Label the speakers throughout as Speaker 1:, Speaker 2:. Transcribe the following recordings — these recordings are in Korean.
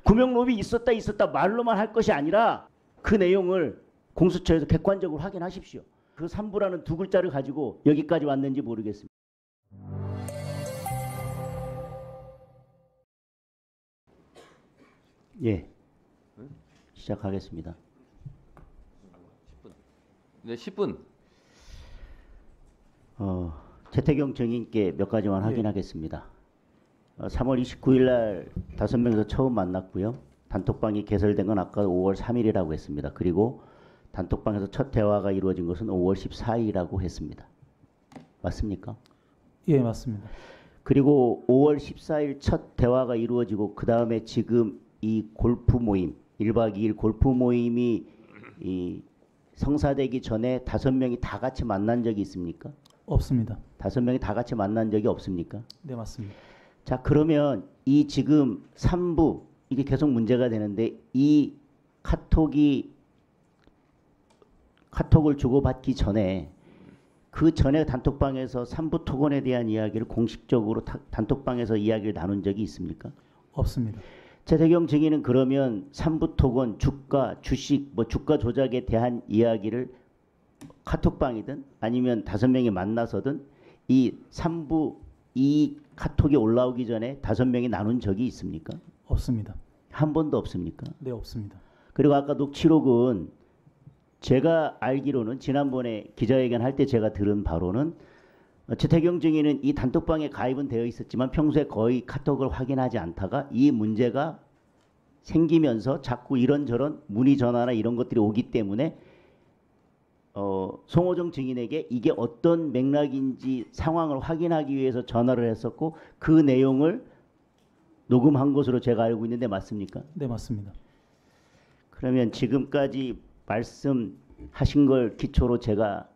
Speaker 1: 구명로비 있었다 말로만 할 것이 아니라 그 내용을 공수처에서 객관적으로 확인하십시오. 그 3부라는 두 글자를 가지고 여기까지 왔는지 모르겠습니다. 예, 시작하겠습니다.
Speaker 2: 10분. 네, 10분.
Speaker 1: 최태경 증인께 몇 가지만 확인하겠습니다. 3월 29일 날 5명에서 처음 만났고요. 단톡방이 개설된 건 아까 5월 3일이라고 했습니다. 그리고 단톡방에서 첫 대화가 이루어진 것은 5월 14일이라고 했습니다. 맞습니까?
Speaker 3: 예, 맞습니다.
Speaker 1: 그리고 5월 14일 첫 대화가 이루어지고 그 다음에 지금 이 골프 모임, 1박 2일 골프 모임이 성사되기 전에 5명이 다 같이 만난 적이 있습니까?
Speaker 3: 없습니다.
Speaker 1: 5명이 다 같이 만난 적이 없습니까?
Speaker 3: 네, 맞습니다.
Speaker 1: 자, 그러면 이 지금 3부 이게 계속 문제가 되는데 이 카톡을 주고받기 전에 그 전에 단톡방에서 3부 토건에 대한 이야기를 공식적으로 단톡방에서 이야기를 나눈 적이 있습니까?
Speaker 3: 없습니다.
Speaker 1: 최태경 증인은 그러면 3부 토건 주가, 주식, 주가 조작에 대한 이야기를 카톡방이든 아니면 5명이 만나서든 이 3부 이 카톡이 올라오기 전에 5명이 나눈 적이 있습니까?
Speaker 3: 없습니다.
Speaker 1: 한 번도 없습니까?
Speaker 3: 네, 없습니다.
Speaker 1: 그리고 아까 녹취록은 제가 알기로는 지난번에 기자회견 할 때 제가 들은 바로는 최태경 증인은 이 단톡방에 가입은 되어 있었지만 평소에 거의 카톡을 확인하지 않다가 이 문제가 생기면서 자꾸 이런저런 문의 전화나 이런 것들이 오기 때문에 송호정 증인에게 이게 어떤 맥락인지 상황을 확인하기 위해서 전화를 했었고 그 내용을 녹음한 것으로 제가 알고 있는데 맞습니까?
Speaker 3: 네, 맞습니다.
Speaker 1: 그러면 지금까지 말씀하신 걸 기초로 제가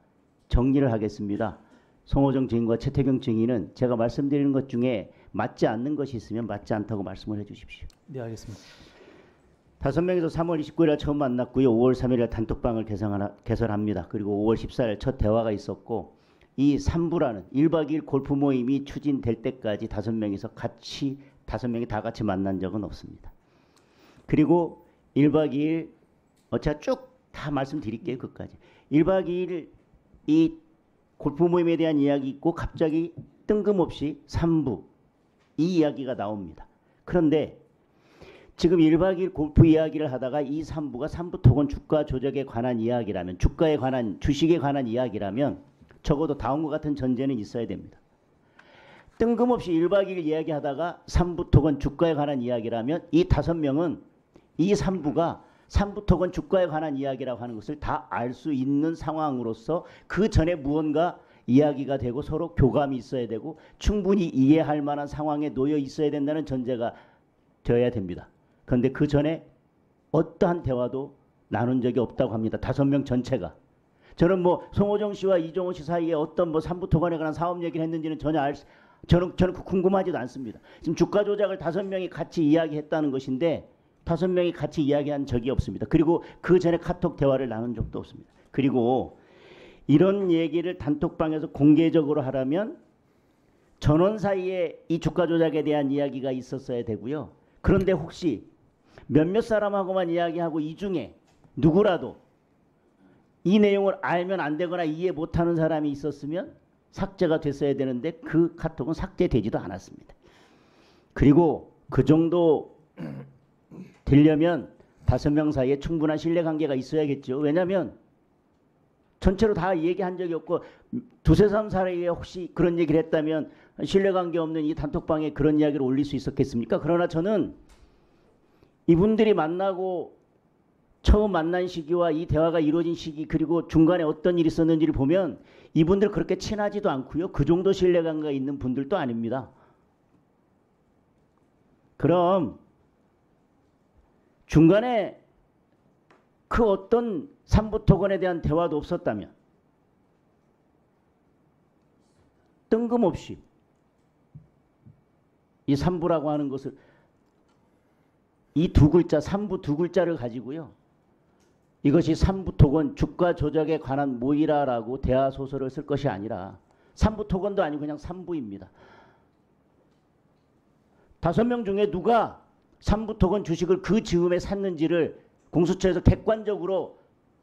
Speaker 1: 정리를 하겠습니다. 송호정 증인과 최태경 증인은 제가 말씀드리는 것 중에 맞지 않는 것이 있으면 맞지 않다고 말씀을 해주십시오.
Speaker 3: 네, 알겠습니다.
Speaker 1: 5명에서 3월 29일에 처음 만났고요. 5월 3일에 단톡방을 개설합니다. 그리고 5월 14일 첫 대화가 있었고 이 3부라는 1박 2일 골프 모임이 추진될 때까지 5명이 다 같이 만난 적은 없습니다. 그리고 1박 2일 제가 쭉 다 말씀드릴게요. 끝까지. 1박 2일 이 골프 모임에 대한 이야기 있고 갑자기 뜬금없이 3부 이 이야기가 나옵니다. 그런데 지금 1박 2일 골프 이야기를 하다가 이 3부가 3부 토건 주가 조작에 관한 이야기라면 주가에 관한 주식에 관한 이야기라면 적어도 다음과 같은 전제는 있어야 됩니다. 뜬금없이 1박 2일 이야기하다가 3부 토건 주가에 관한 이야기라면 이 5명은 이 3부가 3부 토건 주가에 관한 이야기라고 하는 것을 다 알 수 있는 상황으로서 그 전에 무언가 이야기가 되고 서로 교감이 있어야 되고 충분히 이해할 만한 상황에 놓여 있어야 된다는 전제가 되어야 됩니다. 그런데 그 전에 어떠한 대화도 나눈 적이 없다고 합니다. 5명 전체가. 저는 송호정 씨와 이종호 씨 사이에 어떤 3부 토건에 관한 사업 얘기를 했는지는 저는 궁금하지도 않습니다. 지금 주가 조작을 5명이 같이 이야기했다는 것인데 5명이 같이 이야기한 적이 없습니다. 그리고 그 전에 카톡 대화를 나눈 적도 없습니다. 그리고 이런 얘기를 단톡방에서 공개적으로 하려면 전원 사이에 이 주가 조작에 대한 이야기가 있었어야 되고요. 그런데 혹시 몇몇 사람하고만 이야기하고 이 중에 누구라도 이 내용을 알면 안 되거나 이해 못하는 사람이 있었으면 삭제가 됐어야 되는데 그 카톡은 삭제되지도 않았습니다. 그리고 그 정도 되려면 5명 사이에 충분한 신뢰관계가 있어야겠죠. 왜냐하면 전체로 다 얘기한 적이 없고 2-3 사이에 혹시 그런 얘기를 했다면 신뢰관계 없는 이 단톡방에 그런 이야기를 올릴 수 있었겠습니까? 그러나 저는 이분들이 만나고 처음 만난 시기와 이 대화가 이루어진 시기 그리고 중간에 어떤 일이 있었는지를 보면 이분들 그렇게 친하지도 않고요. 그 정도 신뢰관계가 있는 분들도 아닙니다. 그럼 중간에 그 어떤 3부 토건에 대한 대화도 없었다면 뜬금없이 이 3부라고 하는 것을 이 2글자 3부 2글자를 가지고요. 이것이 3부 토건 주가 조작에 관한 모의라라고 대하소설을 쓸 것이 아니라 3부 토건도 아니고 그냥 3부입니다. 5명 중에 누가 삼부토건 주식을 그 즈음에 샀는지를 공수처에서 객관적으로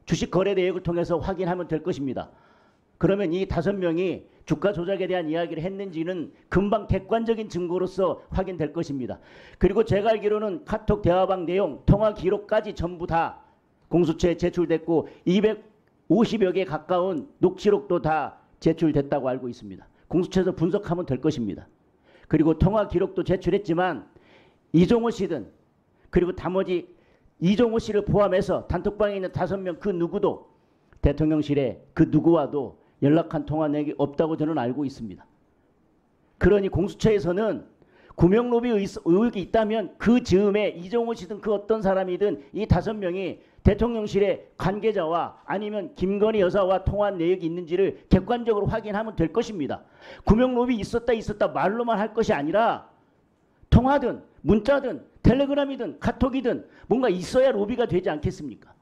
Speaker 1: 주식 거래 내역을 통해서 확인하면 될 것입니다. 그러면 이 5명이 주가 조작에 대한 이야기를 했는지는 금방 객관적인 증거로서 확인될 것입니다. 그리고 제가 알기로는 카톡 대화방 내용, 통화 기록까지 전부 다 공수처에 제출됐고 250여 개 가까운 녹취록도 다 제출됐다고 알고 있습니다. 공수처에서 분석하면 될 것입니다. 그리고 통화 기록도 제출했지만 이종호 씨든 그리고 나머지 이종호 씨를 포함해서 단톡방에 있는 5명 그 누구도 대통령실에 그 누구와도 연락한 통화 내역이 없다고 저는 알고 있습니다. 그러니 공수처에서는 구명로비 의혹이 있다면 그 즈음에 이종호 씨든 그 어떤 사람이든 이 5명이 대통령실의 관계자와 아니면 김건희 여사와 통화한 내역이 있는지를 객관적으로 확인하면 될 것입니다. 구명로비 있었다 말로만 할 것이 아니라 통화든 문자든 텔레그램이든 카톡이든 뭔가 있어야 로비가 되지 않겠습니까?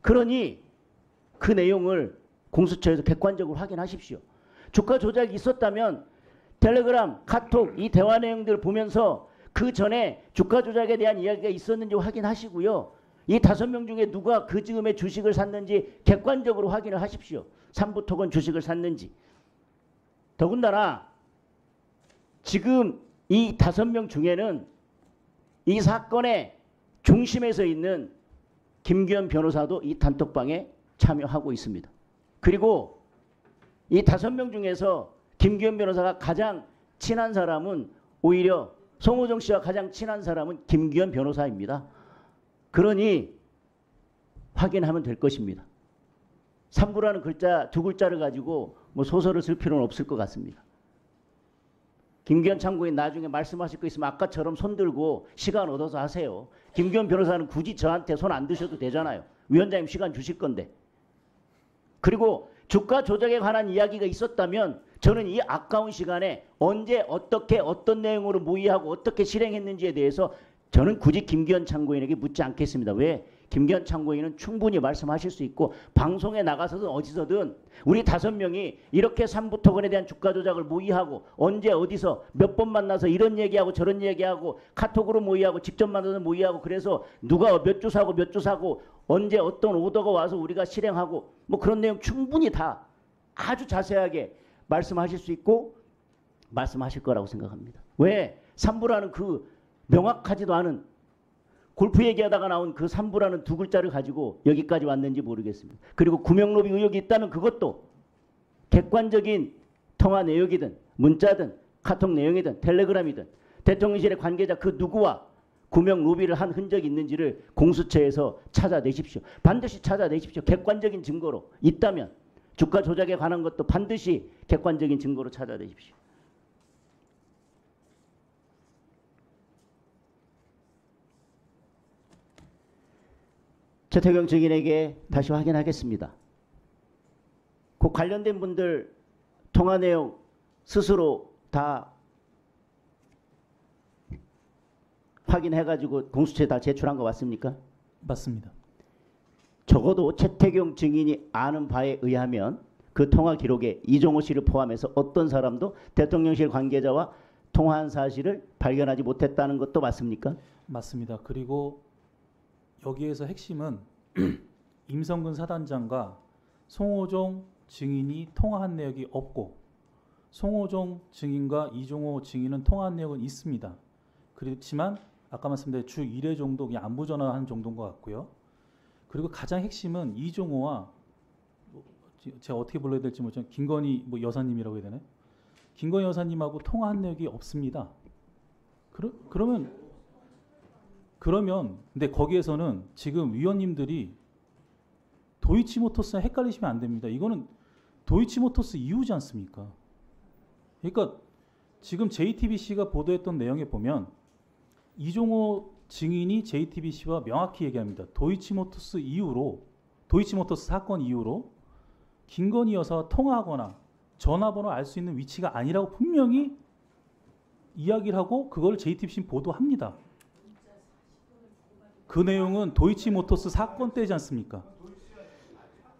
Speaker 1: 그러니 그 내용을 공수처에서 객관적으로 확인하십시오. 주가 조작이 있었다면 텔레그램, 카톡 이 대화 내용들 보면서 그 전에 주가 조작에 대한 이야기가 있었는지 확인하시고요. 이 5명 중에 누가 그 즈음에 주식을 샀는지 객관적으로 확인을 하십시오. 삼부토건 주식을 샀는지. 더군다나 지금 이 5명 중에는 이 사건의 중심에 서 있는 김규현 변호사도 이 단톡방에 참여하고 있습니다. 그리고 이 5명 중에서 김규현 변호사가 가장 친한 사람은 오히려 송호정 씨와 가장 친한 사람은 김규현 변호사입니다. 그러니 확인하면 될 것입니다. 3부라는 글자, 2글자를 가지고 뭐 소설을 쓸 필요는 없을 것 같습니다. 김규현 참고인 나중에 말씀하실 거 있으면 아까처럼 손 들고 시간 얻어서 하세요. 김규현 변호사는 굳이 저한테 손 안 드셔도 되잖아요. 위원장님 시간 주실 건데. 그리고 주가 조작에 관한 이야기가 있었다면 저는 이 아까운 시간에 언제 어떻게 어떤 내용으로 모의하고 어떻게 실행했는지에 대해서 저는 굳이 김규현 참고인에게 묻지 않겠습니다. 왜? 김규현 참고인은 충분히 말씀하실 수 있고 방송에 나가서든 어디서든 우리 5명이 이렇게 삼부토건에 대한 주가 조작을 모의하고 언제 어디서 몇 번 만나서 이런 얘기하고 저런 얘기하고 카톡으로 모의하고 직접 만나서 모의하고 그래서 누가 몇 주 사고 몇 주 사고 언제 어떤 오더가 와서 우리가 실행하고 뭐 그런 내용 충분히 다 아주 자세하게 말씀하실 수 있고 말씀하실 거라고 생각합니다. 왜? 3부라는 그 명확하지도 않은 골프 얘기하다가 나온 그 3부라는 2글자를 가지고 여기까지 왔는지 모르겠습니다. 그리고 구명로비 의혹이 있다면 그것도 객관적인 통화 내역이든 문자든 카톡 내용이든 텔레그램이든 대통령실의 관계자 그 누구와 구명로비를 한 흔적이 있는지를 공수처에서 찾아내십시오. 반드시 찾아내십시오. 객관적인 증거로 있다면 주가 조작에 관한 것도 반드시 객관적인 증거로 찾아내십시오. 최태경 증인에게 다시 확인하겠습니다. 그 관련된 분들 통화 내용 스스로 다 확인해가지고 공수처에 다 제출한 거 맞습니까?
Speaker 3: 맞습니다.
Speaker 1: 적어도 최태경 증인이 아는 바에 의하면 그 통화 기록에 이종호 씨를 포함해서 어떤 사람도 대통령실 관계자와 통화한 사실을 발견하지 못했다는 것도 맞습니까?
Speaker 3: 맞습니다. 그리고 여기에서 핵심은 임성근 사단장과 송호정 증인이 통화한 내역이 없고 송호정 증인과 이종호 증인은 통화한 내역은 있습니다. 그렇지만 아까 말씀드린 주 1회 정도 그냥 안부 전화한 정도인 것 같고요. 그리고 가장 핵심은 이종호와 제가 어떻게 불러야 될지 모르지만 김건희 뭐 여사님이라고 해야 되나요? 김건희 여사님하고 통화한 내역이 없습니다. 그러면 근데 거기에서는 지금 위원님들이 도이치모터스랑 헷갈리시면 안 됩니다. 이거는 도이치모터스 이유지 않습니까? 그러니까 지금 JTBC가 보도했던 내용에 보면 이종호 증인이 JTBC와 명확히 얘기합니다. 도이치모터스 사건 이후로 김건희 여사와 통화하거나 전화번호 알 수 있는 위치가 아니라고 분명히 이야기를 하고 그걸 JTBC는 보도합니다. 그 내용은 도이치모터스 사건 때지 않습니까?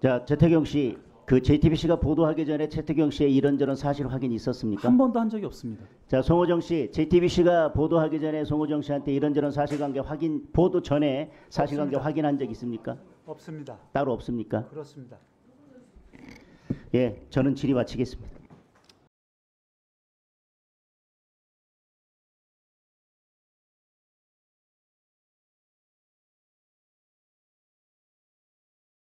Speaker 1: 자, 최태경 씨 그 JTBC가 보도하기 전에 최태경 씨의 이런저런 사실 확인이 있었습니까?
Speaker 3: 한 번도 한 적이 없습니다.
Speaker 1: 자, 송호정 씨, JTBC가 보도하기 전에 송호정 씨한테 이런저런 사실관계 확인, 보도 전에 사실관계
Speaker 4: 없습니다.
Speaker 1: 확인한 적 있습니까?
Speaker 4: 없습니다.
Speaker 1: 따로 없습니까?
Speaker 4: 그렇습니다.
Speaker 1: 예, 저는 질의 마치겠습니다.